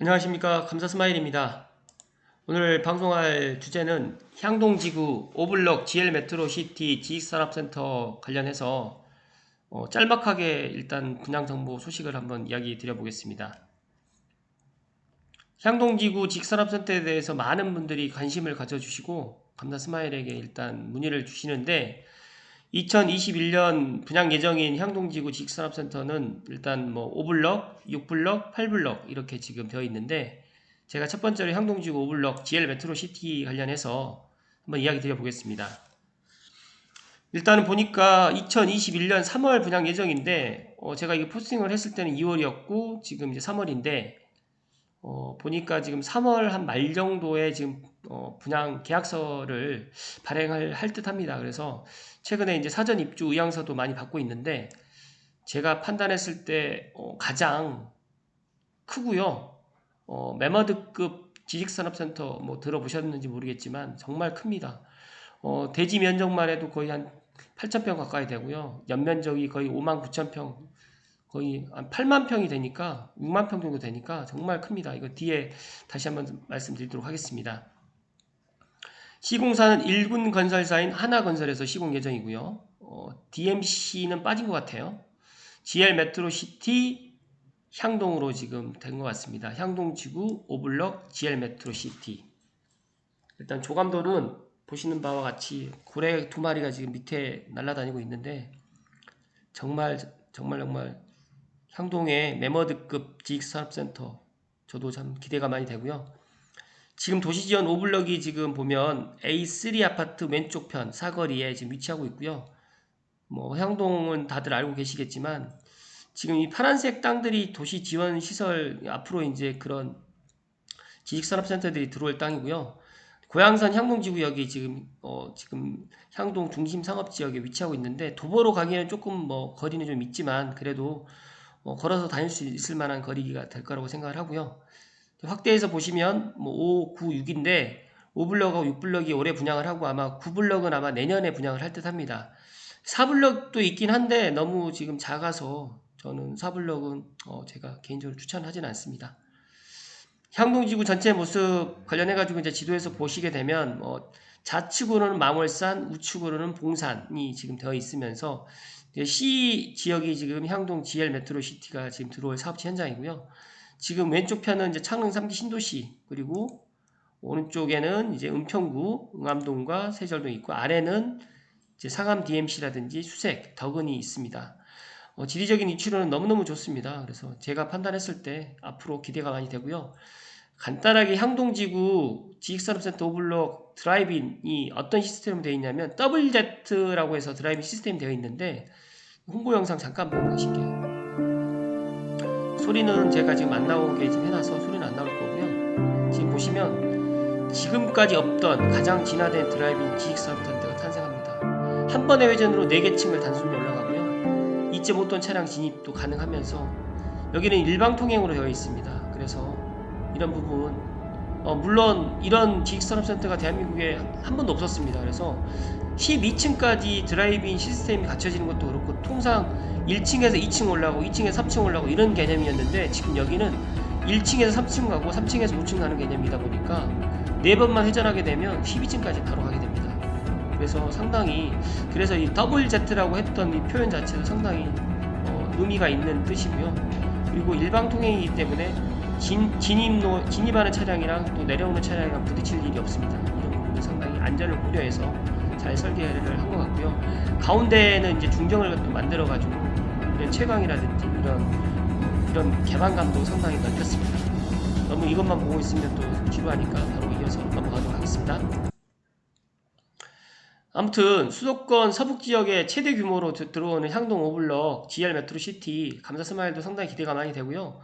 안녕하십니까. 감사스마일입니다. 오늘 방송할 주제는 향동지구 오블럭 GL 메트로시티 지식산업센터 관련해서 짤막하게 일단 분양정보 소식을 한번 이야기 드려보겠습니다. 향동지구 지식산업센터에 대해서 많은 분들이 관심을 가져주시고 감사스마일에게 일단 문의를 주시는데 2021년 분양 예정인 향동지구 지식산업센터는 일단 뭐 5블럭, 6블럭, 8블럭 이렇게 지금 되어 있는데 제가 첫 번째로 향동지구 5블럭 GL 메트로시티 관련해서 한번 이야기 드려보겠습니다. 일단은 보니까 2021년 3월 분양 예정인데 제가 이게 포스팅을 했을 때는 2월이었고 지금 이제 3월인데 보니까 지금 3월 한 말 정도에 지금 분양 계약서를 발행을 할 듯 합니다. 그래서 최근에 이제 사전 입주 의향서도 많이 받고 있는데 제가 판단했을 때 가장 크고요. 매머드급 지식산업센터 뭐 들어보셨는지 모르겠지만 정말 큽니다. 대지 면적만 해도 거의 한 8,000평 가까이 되고요. 연면적이 거의 59,000평 거의 한 8만 평이 되니까 6만 평 정도 되니까 정말 큽니다. 이거 뒤에 다시 한번 말씀드리도록 하겠습니다. 시공사는 1군 건설사인 하나건설에서 시공 예정이고요. DMC는 빠진 것 같아요. GL 메트로시티 향동으로 지금 된 것 같습니다. 향동지구 오블럭 GL 메트로시티. 일단 조감도는 보시는 바와 같이 고래 두 마리가 지금 밑에 날아다니고 있는데 정말 정말 향동의 매머드급 지식산업센터 저도 참 기대가 많이 되고요. 지금 도시지원 오블럭이 지금 보면 A3 아파트 왼쪽 편 사거리에 지금 위치하고 있고요. 뭐 향동은 다들 알고 계시겠지만 지금 이 파란색 땅들이 도시지원 시설 앞으로 이제 그런 지식산업센터들이 들어올 땅이고요. 고양산 향동지구역이 지금 향동 중심 상업지역에 위치하고 있는데 도보로 가기에는 조금 뭐 거리는 좀 있지만 그래도 걸어서 다닐 수 있을 만한 거리가 될 거라고 생각을 하고요. 확대해서 보시면 뭐 5, 9, 6인데 5블럭하고 6블럭이 올해 분양을 하고 아마 9블럭은 아마 내년에 분양을 할 듯 합니다. 4블럭도 있긴 한데 너무 지금 작아서 저는 4블럭은 제가 개인적으로 추천하지는 않습니다. 향동지구 전체 모습 관련해가지고 이제 지도에서 보시게 되면 좌측으로는 망월산, 우측으로는 봉산이 지금 되어 있으면서 C 지역이 지금 향동 GL 메트로시티가 지금 들어올 사업지 현장이고요. 지금 왼쪽 편은 이제 창릉 3기 신도시 그리고 오른쪽에는 이제 은평구, 응암동과 세절동이 있고 아래는 이제 상암 DMC라든지 수색, 덕은이 있습니다. 지리적인 위치로는 너무너무 좋습니다. 그래서 제가 판단했을 때 앞으로 기대가 많이 되고요. 간단하게 향동지구 지식산업센터 오블록 드라이빙이 어떤 시스템으로 되어 있냐면 WZ라고 해서 드라이빙 시스템이 되어 있는데 홍보 영상 잠깐 보고 가실게요. 소리는 제가 지금 안 나오게 지금 해놔서 소리는 안 나올 거고요. 지금 보시면 지금까지 없던 가장 진화된 드라이빙 지식산업센터가 탄생합니다. 한 번의 회전으로 4개 층을 단순히 올라가고요. 2.5톤 차량 진입도 가능하면서 여기는 일방 통행으로 되어 있습니다. 그래서 이런 부분 물론 이런 지식산업센터가 대한민국에 한 번도 없었습니다. 그래서 12층까지 드라이빙 시스템이 갖춰지는 것도 그렇고 통상 1층에서 2층 올라가고 2층에서 3층 올라가고 이런 개념이었는데 지금 여기는 1층에서 3층 가고 3층에서 5층 가는 개념이다 보니까 4번만 회전하게 되면 12층까지 바로 가게 됩니다. 그래서 상당히 그래서 이 더블 Z라고 했던 이 표현 자체도 상당히 의미가 있는 뜻이고요. 그리고 일방 통행이기 때문에 진입하는 차량이랑 또 내려오는 차량이랑 부딪힐 일이 없습니다. 이런 부분은 상당히 안전을 고려해서 잘 설계를 한 것 같고요. 가운데는 이제 중정을 또 만들어가지고 이런 채광이라든지 이런 개방감도 상당히 넓혔습니다. 너무 이것만 보고 있으면 또 지루하니까 바로 이어서 넘어가도록 하겠습니다. 아무튼 수도권 서북지역에 최대 규모로 들어오는 향동 오블럭 GR 메트로시티 감사스마일도 상당히 기대가 많이 되고요.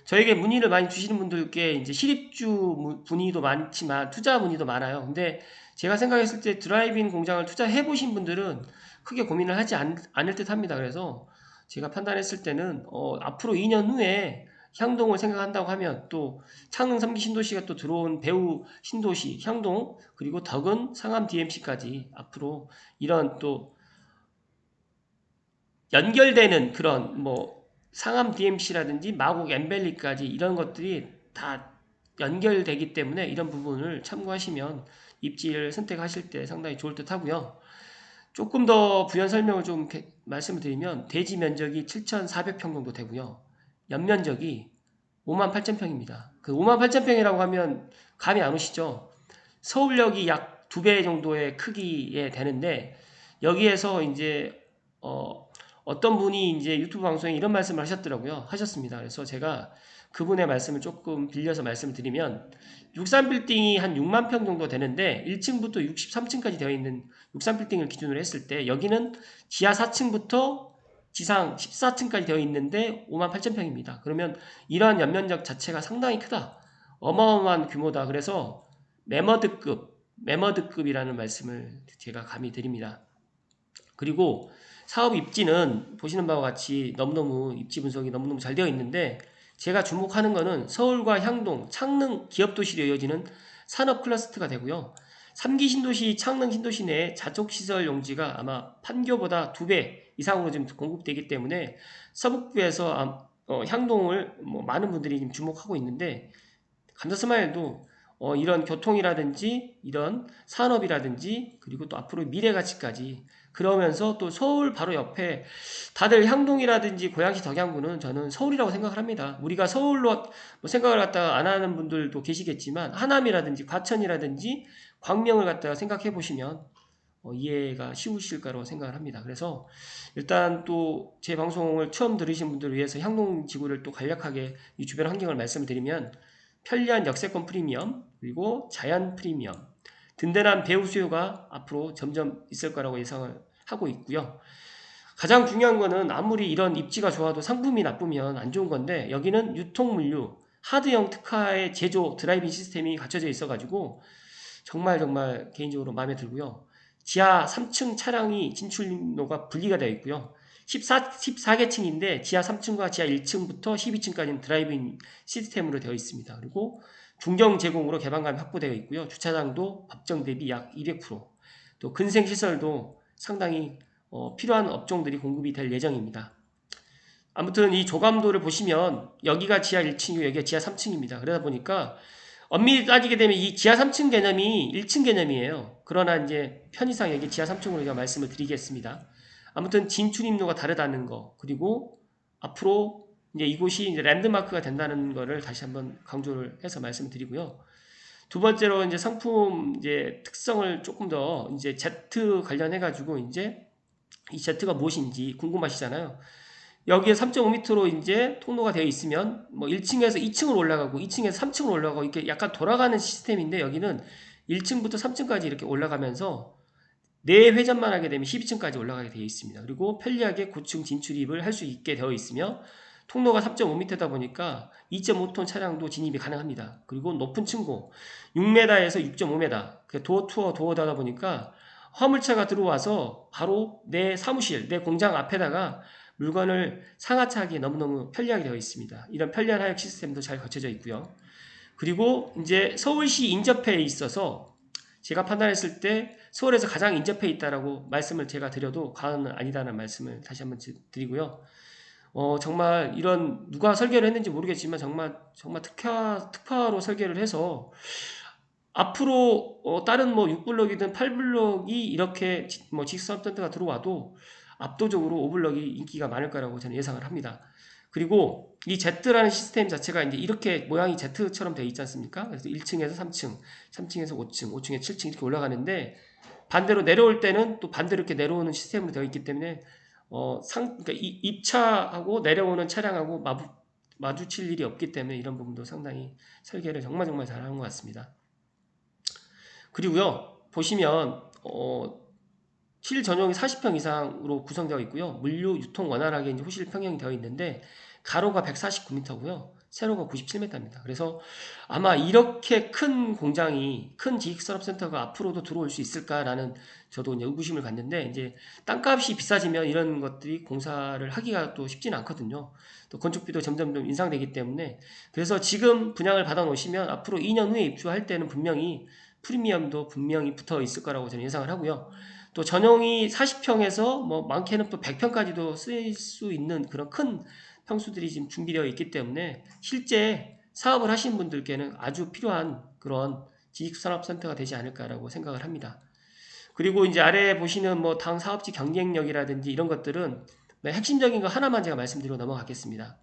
저에게 문의를 많이 주시는 분들께 이제 실입주 문의도 많지만 투자 문의도 많아요. 근데 제가 생각했을 때 드라이빙 공장을 투자해 보신 분들은 크게 고민을 하지 않을 듯 합니다. 그래서 제가 판단했을 때는 앞으로 2년 후에 향동을 생각한다고 하면 또 창릉 3기 신도시가 또 들어온 배후 신도시 향동 그리고 덕은 상암 DMC까지 앞으로 이런 또 연결되는 그런 뭐 상암 DMC라든지 마곡 엠벨리까지 이런 것들이 다 연결되기 때문에 이런 부분을 참고하시면 입지를 선택하실 때 상당히 좋을 듯 하고요. 조금 더 부연 설명을 좀 말씀을 드리면 대지 면적이 7,400평 정도 되고요. 연면적이 58,000평입니다. 그 58,000평이라고 하면 감이 안 오시죠? 서울역이 약 2배 정도의 크기에 되는데 여기에서 이제 어떤 분이 이제 유튜브 방송에 이런 말씀을 하셨습니다. 그래서 제가 그분의 말씀을 조금 빌려서 말씀을 드리면 63빌딩이 한 6만 평 정도 되는데 1층부터 63층까지 되어 있는 63빌딩을 기준으로 했을 때 여기는 지하 4층부터 지상 14층까지 되어 있는데 58,000평입니다. 그러면 이러한 연면적 자체가 상당히 크다. 어마어마한 규모다. 그래서 매머드급이라는 말씀을 제가 감히 드립니다. 그리고 사업 입지는 보시는 바와 같이 너무너무 입지 분석이 너무너무 잘 되어 있는데 제가 주목하는 것은 서울과 향동, 창릉 기업도시로 이어지는 산업 클러스터가 되고요. 3기 신도시, 창릉 신도시 내 자족시설 용지가 아마 판교보다 2배 이상으로 지금 공급되기 때문에 서북부에서 향동을 많은 분들이 지금 주목하고 있는데 감자스마일도 이런 교통이라든지 이런 산업이라든지 그리고 또 앞으로 미래 가치까지 그러면서 또 서울 바로 옆에 다들 향동이라든지 고양시 덕양구는 저는 서울이라고 생각을 합니다. 우리가 서울로 뭐 생각을 갖다가 안 하는 분들도 계시겠지만 하남이라든지 과천이라든지 광명을 갖다가 생각해 보시면 이해가 쉬우실 거라고 생각을 합니다. 그래서 일단 또 제 방송을 처음 들으신 분들을 위해서 향동 지구를 또 간략하게 이 주변 환경을 말씀을 드리면 편리한 역세권 프리미엄 그리고 자연 프리미엄 든든한 배우 수요가 앞으로 점점 있을 거라고 예상을 하고 있고요. 가장 중요한 거는 아무리 이런 입지가 좋아도 상품이 나쁘면 안 좋은 건데 여기는 유통물류 하드형 특화의 제조 드라이빙 시스템이 갖춰져 있어 가지고 정말 개인적으로 마음에 들고요. 지하 3층 차량이 진출로가 분리가 되어 있고요. 14개층인데 지하 3층과 지하 1층부터 12층까지는 드라이빙 시스템으로 되어 있습니다. 그리고 중정 제공으로 개방감이 확보되어 있고요. 주차장도 법정 대비 약 200%, 또 근생시설도 상당히 필요한 업종들이 공급이 될 예정입니다. 아무튼 이 조감도를 보시면 여기가 지하 1층이고 여기가 지하 3층입니다. 그러다 보니까 엄밀히 따지게 되면 이 지하 3층 개념이 1층 개념이에요. 그러나 이제 편의상 여기 지하 3층으로 제가 말씀을 드리겠습니다. 아무튼 진출입로가 다르다는 거, 그리고 앞으로 이제 이곳이 이제 랜드마크가 된다는 거를 다시 한번 강조를 해서 말씀을 드리고요. 두 번째로 이제 상품 이제 특성을 조금 더 이제 Z 관련해가지고 이제 이 Z가 무엇인지 궁금하시잖아요. 여기에 3.5m로 이제 통로가 되어 있으면 뭐 1층에서 2층으로 올라가고 2층에서 3층으로 올라가고 이렇게 약간 돌아가는 시스템인데 여기는 1층부터 3층까지 이렇게 올라가면서 4회전만 하게 되면 12층까지 올라가게 되어 있습니다. 그리고 편리하게 고층 진출입을 할 수 있게 되어 있으며 통로가 3.5m다 보니까 2.5톤 차량도 진입이 가능합니다. 그리고 높은 층고 6m에서 6.5m 도어 투어 도어다다 보니까 화물차가 들어와서 바로 내 사무실, 내 공장 앞에다가 물건을 상하차하기 너무너무 편리하게 되어 있습니다. 이런 편리한 하역 시스템도 잘 갖춰져 있고요. 그리고 이제 서울시 인접해에 있어서 제가 판단했을 때 서울에서 가장 인접해 있다라고 말씀을 제가 드려도 과언은 아니다라는 말씀을 다시 한번 드리고요. 정말 이런 누가 설계를 했는지 모르겠지만 정말 특화로 설계를 해서 앞으로 다른 뭐 6블럭이든 8블럭이 이렇게 뭐 직선턴트가 들어와도 압도적으로 5블럭이 인기가 많을 거라고 저는 예상을 합니다. 그리고 이 Z라는 시스템 자체가 이제 이렇게 모양이 Z처럼 되어 있지 않습니까? 그래서 1층에서 3층, 3층에서 5층, 5층에 7층 이렇게 올라가는데 반대로 내려올 때는 또 반대로 이렇게 내려오는 시스템으로 되어 있기 때문에 그러니까 입차하고 내려오는 차량하고 마주칠 일이 없기 때문에 이런 부분도 상당히 설계를 정말 잘하는 것 같습니다. 그리고요 보시면 실 전용이 40평 이상으로 구성되어 있고요. 물류 유통 원활하게 이제 호실 평형이 되어 있는데 가로가 149m고요. 세로가 97m입니다. 그래서 아마 이렇게 큰 공장이 큰 지식산업센터가 앞으로도 들어올 수 있을까라는 저도 이제 의구심을 갖는데 이제 땅값이 비싸지면 이런 것들이 공사를 하기가 또 쉽지는 않거든요. 또 건축비도 점점 인상되기 때문에 그래서 지금 분양을 받아 놓으시면 앞으로 2년 후에 입주할 때는 분명히 프리미엄도 분명히 붙어 있을 거라고 저는 예상을 하고요. 또 전용이 40평에서 뭐 많게는 또 100평까지도 쓸 수 있는 그런 큰 평수들이 지금 준비되어 있기 때문에 실제 사업을 하시는 분들께는 아주 필요한 그런 지식산업센터가 되지 않을까라고 생각을 합니다. 그리고 이제 아래 보시는 뭐 당 사업지 경쟁력이라든지 이런 것들은 핵심적인 거 하나만 제가 말씀드리고 넘어가겠습니다.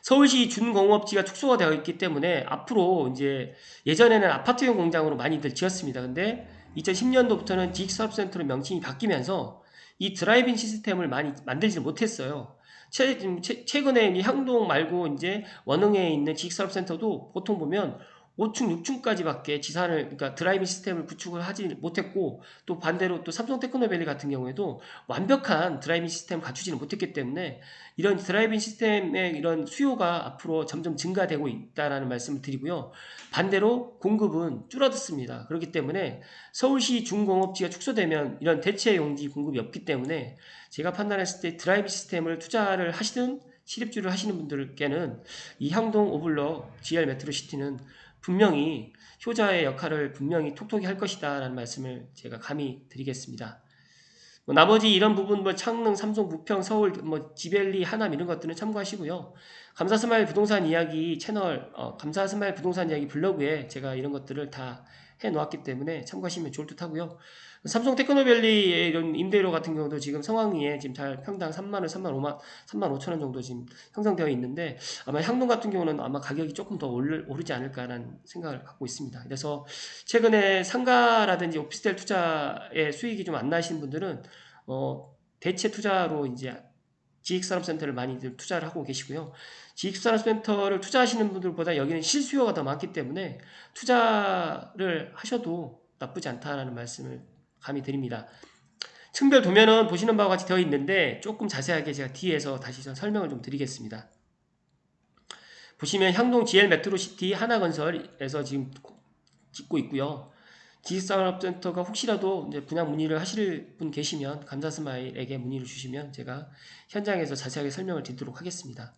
서울시 준공업지가 축소가 되어 있기 때문에 앞으로 이제 예전에는 아파트용 공장으로 많이들 지었습니다. 근데 2010년도부터는 지식사업센터로 명칭이 바뀌면서 이 드라이빙 시스템을 많이 만들지 못했어요. 최근에 향동 말고 이제 원흥에 있는 지식사업센터도 보통 보면 5층, 6층까지밖에 지산을, 그러니까 드라이빙 시스템을 구축을 하지 못했고, 또 반대로 또 삼성 테크노밸리 같은 경우에도 완벽한 드라이빙 시스템을 갖추지는 못했기 때문에 이런 드라이빙 시스템의 이런 수요가 앞으로 점점 증가되고 있다라는 말씀을 드리고요. 반대로 공급은 줄어들습니다. 그렇기 때문에 서울시 중공업지가 축소되면 이런 대체 용지 공급이 없기 때문에 제가 판단했을 때 드라이빙 시스템을 투자를 하시든 실입주를 하시는 분들께는 이 향동 오블럭 GR 메트로시티는 분명히 효자의 역할을 분명히 톡톡히 할 것이다 라는 말씀을 제가 감히 드리겠습니다. 뭐 나머지 이런 부분 뭐 창릉, 삼성, 부평, 서울, 뭐 지벨리, 하남 이런 것들은 참고하시고요. 감사스마일 부동산 이야기 채널, 감사스마일 부동산 이야기 블로그에 제가 이런 것들을 다 해놓았기 때문에 참고하시면 좋을 듯 하고요. 삼성 테크노밸리의 이런 임대료 같은 경우도 지금 상황리에 지금 잘 평당 3만원, 3만 5천원 정도 지금 형성되어 있는데 아마 향동 같은 경우는 아마 가격이 조금 더 오르지 않을까라는 생각을 갖고 있습니다. 그래서 최근에 상가라든지 오피스텔 투자에 수익이 좀 안 나시는 분들은 대체 투자로 이제 지식산업센터를 많이들 투자를 하고 계시고요. 지식산업센터를 투자하시는 분들보다 여기는 실수요가 더 많기 때문에 투자를 하셔도 나쁘지 않다라는 말씀을 감히 드립니다. 층별 도면은 보시는 바와 같이 되어 있는데 조금 자세하게 제가 뒤에서 다시 좀 설명을 좀 드리겠습니다. 보시면 향동 GL 메트로시티 하나건설에서 지금 짓고 있고요. 지식산업센터가 혹시라도 이제 분양 문의를 하실 분 계시면 감사스마일에게 문의를 주시면 제가 현장에서 자세하게 설명을 드리도록 하겠습니다.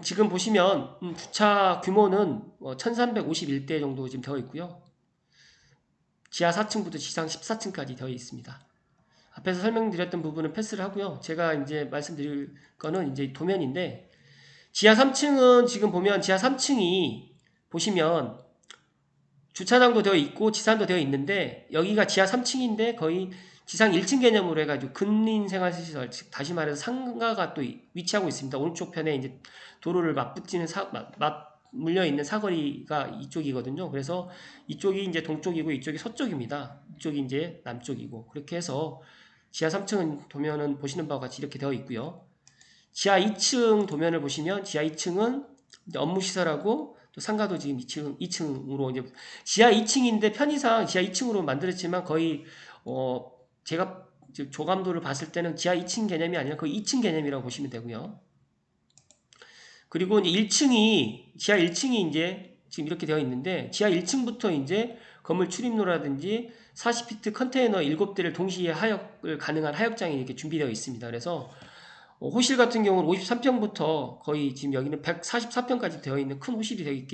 지금 보시면 주차 규모는 1351대 정도 지금 되어 있고요. 지하 4층부터 지상 14층까지 되어 있습니다. 앞에서 설명드렸던 부분은 패스를 하고요. 제가 이제 말씀드릴 거는 이제 도면인데 지하 3층은 지금 보면 지하 3층이 보시면 주차장도 되어 있고 지산도 되어 있는데 여기가 지하 3층인데 거의 지상 1층 개념으로 해가지고 근린생활시설, 즉 다시 말해서 상가가 또 위치하고 있습니다. 오른쪽 편에 이제 도로를 맞붙이는 맞물려 있는 사거리가 이쪽이거든요. 그래서 이쪽이 이제 동쪽이고 이쪽이 서쪽입니다. 이쪽이 이제 남쪽이고 그렇게 해서 지하 3층은 도면은 보시는 바와 같이 이렇게 되어 있고요. 지하 2층 도면을 보시면 지하 2층은 업무시설하고 또 상가도 지금 2층으로 이제 지하 2층인데 편의상 지하 2층으로 만들었지만 거의 제가 조감도를 봤을 때는 지하 2층 개념이 아니라 거의 2층 개념이라고 보시면 되고요. 그리고 이제 1층이 지하 1층이 이제 지금 이렇게 되어 있는데 지하 1층부터 이제 건물 출입로라든지 40피트 컨테이너 7대를 동시에 하역을 가능한 하역장이 이렇게 준비되어 있습니다. 그래서 호실 같은 경우는 53평부터 거의 지금 여기는 144평까지 되어 있는 큰 호실이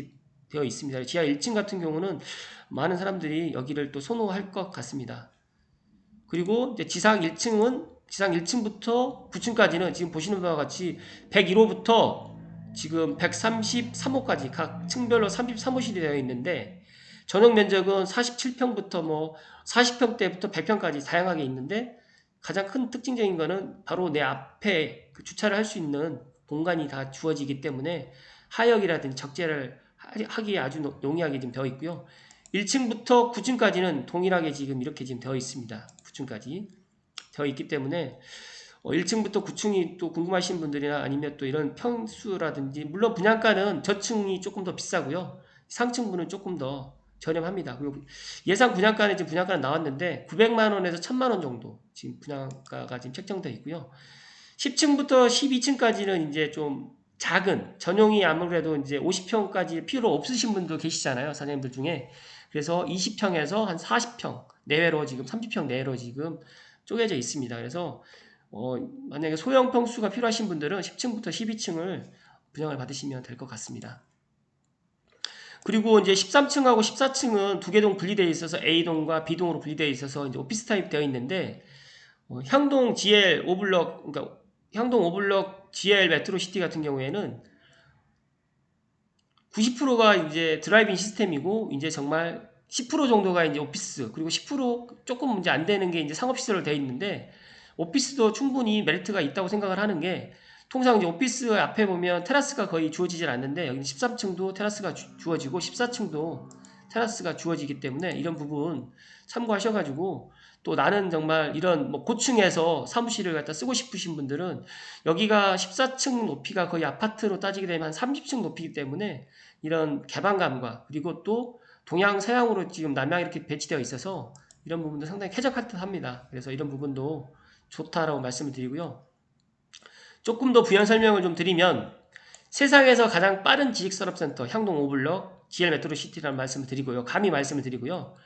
되어 있습니다. 지하 1층 같은 경우는 많은 사람들이 여기를 또 선호할 것 같습니다. 그리고 이제 지상 1층부터 9층까지는 지금 보시는 바와 같이 101호부터 지금 133호까지 각 층별로 33호실이 되어 있는데 전용 면적은 47평부터 뭐 40평대부터 100평까지 다양하게 있는데 가장 큰 특징적인 거는 바로 내 앞에 그 주차를 할 수 있는 공간이 다 주어지기 때문에 하역이라든지 적재를 하기에 아주 용이하게 지금 되어 있고요. 1층부터 9층까지는 동일하게 지금 이렇게 지금 되어 있습니다. 9층까지 되어 있기 때문에 1층부터 9층이 또 궁금하신 분들이나 아니면 또 이런 평수라든지 물론 분양가는 저층이 조금 더 비싸고요. 상층부는 조금 더 저렴합니다. 그리고 예상 분양가는 지금 분양가는 나왔는데 900만 원에서 1000만 원 정도 지금 분양가가 지금 책정되어 있고요. 10층부터 12층까지는 이제 좀 작은 전용이 아무래도 이제 50평까지 필요 없으신 분도 계시잖아요. 사장님들 중에. 그래서 20평에서 한 40평 내외로 지금 30평 내외로 지금 쪼개져 있습니다. 그래서 만약에 소형 평수가 필요하신 분들은 10층부터 12층을 분양을 받으시면 될 것 같습니다. 그리고 이제 13층하고 14층은 두 개 동 분리되어 있어서 A동과 B동으로 분리되어 있어서 이제 오피스 타입 되어 있는데 향동 GL 오블럭 그러니까 향동 오블럭 GL 메트로시티 같은 경우에는 90%가 이제 드라이빙 시스템이고 이제 정말 10% 정도가 이제 오피스, 그리고 10% 조금 이제 안 되는 게 이제 상업시설로 되어 있는데, 오피스도 충분히 메리트가 있다고 생각을 하는 게, 통상 이제 오피스 앞에 보면 테라스가 거의 주어지질 않는데, 여기 13층도 테라스가 주어지고 14층도 테라스가 주어지기 때문에 이런 부분 참고하셔가지고, 또 나는 정말 이런 뭐 고층에서 사무실을 갖다 쓰고 싶으신 분들은, 여기가 14층 높이가 거의 아파트로 따지게 되면 한 30층 높이기 때문에 이런 개방감과, 그리고 또 동양 서양으로 지금 남양 이렇게 배치되어 있어서 이런 부분도 상당히 쾌적할 듯 합니다. 그래서 이런 부분도 좋다라고 말씀을 드리고요. 조금 더 부연 설명을 좀 드리면, 세상에서 가장 빠른 지식산업센터 향동 오블럭 GL 메트로시티라는 말씀을 드리고요. 감히 말씀을 드리고요.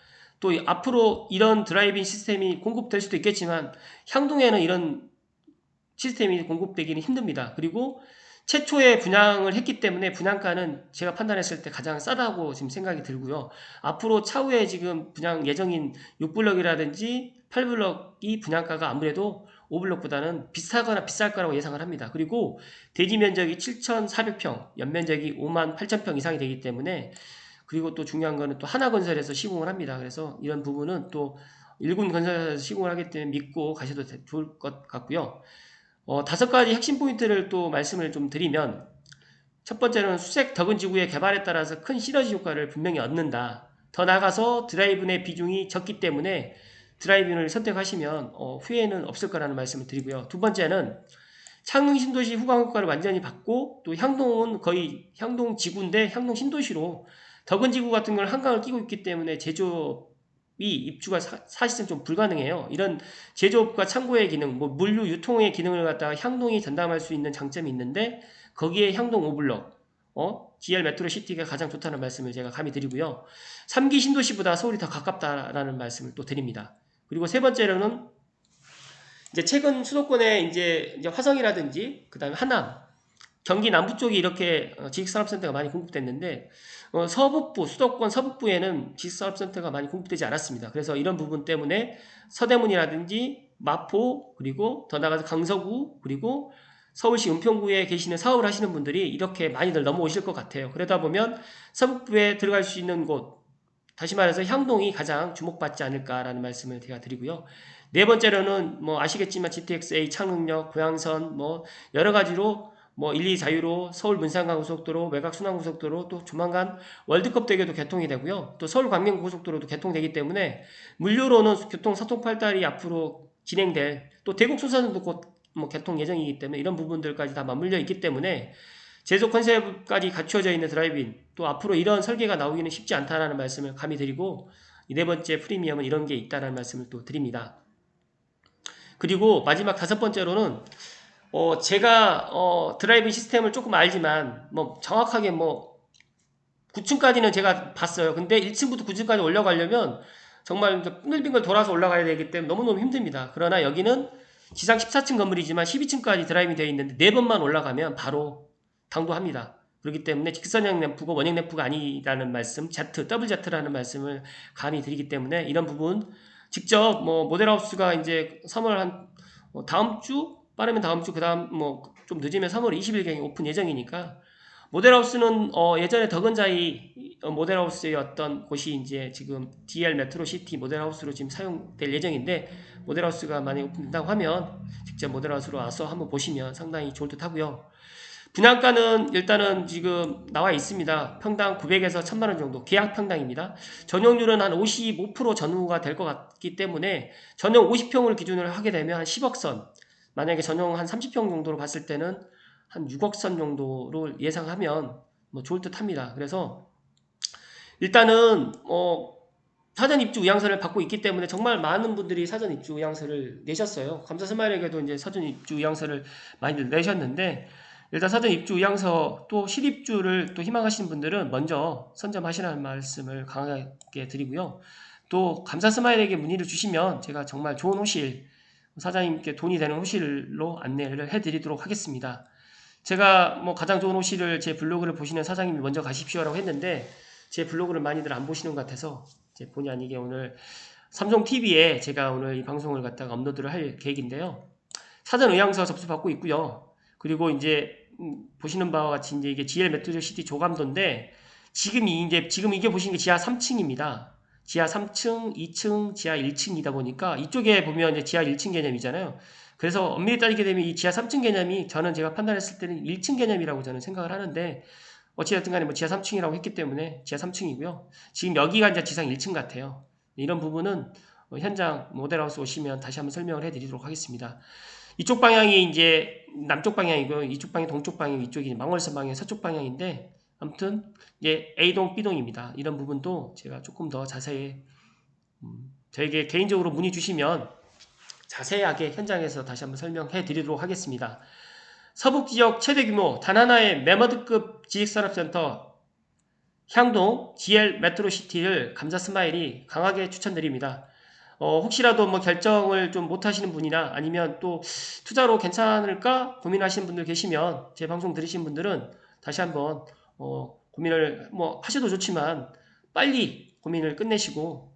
또 앞으로 이런 드라이빙 시스템이 공급될 수도 있겠지만, 향동에는 이런 시스템이 공급되기는 힘듭니다. 그리고 최초에 분양을 했기 때문에 분양가는 제가 판단했을 때 가장 싸다고 지금 생각이 들고요. 앞으로 차후에 지금 분양 예정인 6블럭이라든지 8블럭이 분양가가 아무래도 5블럭보다는 비싸거나 비쌀 거라고 예상을 합니다. 그리고 대지 면적이 7,400평, 연면적이 58,000평 이상이 되기 때문에, 그리고 또 중요한 거는 또 하나건설에서 시공을 합니다. 그래서 이런 부분은 또 일군건설에서 시공을 하기 때문에 믿고 가셔도 좋을 것 같고요. 5가지 핵심 포인트를 또 말씀을 좀 드리면, 첫 번째는 수색 덕은 지구의 개발에 따라서 큰 시너지 효과를 분명히 얻는다. 더 나아가서 드라이빙의 비중이 적기 때문에 드라이빙을 선택하시면 후회는 없을 거라는 말씀을 드리고요. 두 번째는 창릉 신도시 후방 효과를 완전히 받고, 또 향동은 거의 향동 지구인데 향동 신도시로 덕은 지구 같은 걸 한강을 끼고 있기 때문에 제조업이 입주가 사실상 좀 불가능해요. 이런 제조업과 창고의 기능, 뭐 물류 유통의 기능을 갖다가 향동이 전담할 수 있는 장점이 있는데, 거기에 향동 오블럭, GL 메트로시티가 가장 좋다는 말씀을 제가 감히 드리고요. 3기 신도시보다 서울이 더 가깝다라는 말씀을 또 드립니다. 그리고 세 번째로는 이제 최근 수도권에 이제 화성이라든지 그다음에 하남, 경기 남부 쪽이 이렇게 지식산업센터가 많이 공급됐는데, 서북부, 수도권 서북부에는 지식산업센터가 많이 공급되지 않았습니다. 그래서 이런 부분 때문에 서대문이라든지 마포, 그리고 더 나아가서 강서구, 그리고 서울시 은평구에 계시는 사업을 하시는 분들이 이렇게 많이들 넘어오실 것 같아요. 그러다 보면 서북부에 들어갈 수 있는 곳, 다시 말해서 향동이 가장 주목받지 않을까라는 말씀을 제가 드리고요. 네 번째로는 뭐 아시겠지만 GTX-A 창릉역, 고양선, 뭐 여러 가지로 뭐 1, 2 자유로 서울 문산간 고속도로, 외곽 순환 고속도로, 또 조만간 월드컵 대교도 개통이 되고요. 또 서울 광명 고속도로도 개통되기 때문에 물류로는 교통 사통팔달이 앞으로 진행될, 또 대곡 소사선도 곧 뭐 개통 예정이기 때문에 이런 부분들까지 다 맞물려 있기 때문에 제조 컨셉까지 갖추어져 있는 드라이빙, 또 앞으로 이런 설계가 나오기는 쉽지 않다라는 말씀을 감히 드리고, 이 네 번째 프리미엄은 이런 게 있다라는 말씀을 또 드립니다. 그리고 마지막 다섯 번째로는 제가 드라이빙 시스템을 조금 알지만 뭐 정확하게 뭐 9층까지는 제가 봤어요. 근데 1층부터 9층까지 올라가려면 정말 빙글빙글 돌아서 올라가야 되기 때문에 너무너무 힘듭니다. 그러나 여기는 지상 14층 건물이지만 12층까지 드라이빙 되어 있는데 4번만 올라가면 바로 당도합니다. 그렇기 때문에 직선형 램프고 원형 램프가 아니라는 말씀, 더블 Z라는 말씀을 감히 드리기 때문에 이런 부분 직접 뭐 모델하우스가 이제 3월 다음 주, 빠르면 다음 주, 그 다음 뭐 좀 늦으면 3월 20일경에 오픈 예정이니까, 모델하우스는 예전에 덕은자이 모델하우스의 곳이 이제 지금 DL 메트로시티 모델하우스로 지금 사용될 예정인데, 모델하우스가 만약에 오픈된다고 하면 직접 모델하우스로 와서 한번 보시면 상당히 좋을 듯 하고요. 분양가는 일단은 지금 나와 있습니다. 평당 900에서 1000만원 정도, 계약 평당입니다. 전용률은 한 55% 전후가 될 것 같기 때문에 전용 50평을 기준으로 하게 되면 한 10억 선, 만약에 전용 한 30평 정도로 봤을 때는 한 6억 선 정도로 예상하면 뭐 좋을 듯 합니다. 그래서 일단은 사전 입주 의향서를 받고 있기 때문에 정말 많은 분들이 사전 입주 의향서를 내셨어요. 감사스마일에게도 이제 사전 입주 의향서를 많이들 내셨는데, 일단 사전 입주 의향서 또 실입주를 또 희망하시는 분들은 먼저 선점하시라는 말씀을 강하게 드리고요. 또 감사스마일에게 문의를 주시면 제가 정말 좋은 호실, 사장님께 돈이 되는 호실로 안내를 해드리도록 하겠습니다. 제가 뭐 가장 좋은 호실을 제 블로그를 보시는 사장님이 먼저 가십시오라고 했는데, 제 블로그를 많이들 안 보시는 것 같아서 제 본의 아니게 오늘 삼성TV에 제가 오늘 이 방송을 갖다가 업로드를 할 계획인데요. 사전 의향서 접수받고 있고요. 그리고 이제 보시는 바와 같이 이제 이게 GL 메트로시티 조감도인데 지금 이게 보시는 게 지하 3층입니다. 지하 3층, 2층, 지하 1층이다 보니까 이쪽에 보면 이제 지하 1층 개념이잖아요. 그래서 엄밀히 따지게 되면 이 지하 3층 개념이 제가 판단했을 때는 1층 개념이라고 저는 생각을 하는데 어찌됐든 간에 뭐 지하 3층이라고 했기 때문에 지하 3층이고요. 지금 여기가 이제 지상 1층 같아요. 이런 부분은 현장 모델하우스 오시면 다시 한번 설명을 해드리도록 하겠습니다. 이쪽 방향이 이제 남쪽 방향이고요. 이쪽 방향이 동쪽 방향, 이쪽이 망월선 방향, 서쪽 방향인데 아무튼 이제 A동, B동입니다. 이런 부분도 제가 조금 더 자세히 저에게 개인적으로 문의 주시면 자세하게 현장에서 다시 한번 설명해 드리도록 하겠습니다. 서북 지역 최대 규모 단 하나의 매머드급 지식산업센터 향동 GL 메트로시티를 감자 스마일이 강하게 추천드립니다. 혹시라도 뭐 결정을 좀 못하시는 분이나 아니면 또 투자로 괜찮을까 고민하시는 분들 계시면 제 방송 들으신 분들은 다시 한번 고민을 뭐 하셔도 좋지만 빨리 고민을 끝내시고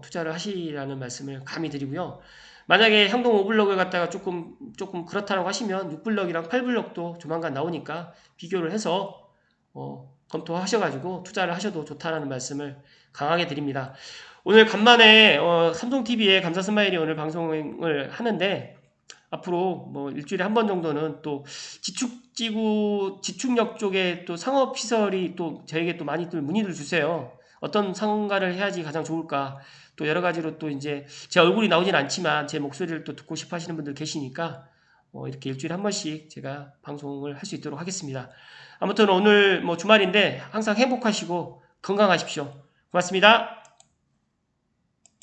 투자를 하시라는 말씀을 감히 드리고요. 만약에 향동 5블럭을 갖다가 조금 그렇다고 하시면 6블럭이랑 8블럭도 조만간 나오니까 비교를 해서 검토하셔가지고 투자를 하셔도 좋다라는 말씀을 강하게 드립니다. 오늘 간만에 삼성TV에 감사 스마일이 오늘 방송을 하는데 앞으로 뭐 일주일에 한 번 정도는 또 지축역 쪽에 또 상업시설이 또 저에게 또 많이 또 문의를 주세요. 어떤 상가를 해야지 가장 좋을까? 또 여러 가지로 또 이제 제 얼굴이 나오진 않지만 제 목소리를 또 듣고 싶어 하시는 분들 계시니까 이렇게 일주일에 한 번씩 제가 방송을 할 수 있도록 하겠습니다. 아무튼 오늘 뭐 주말인데 항상 행복하시고 건강하십시오. 고맙습니다.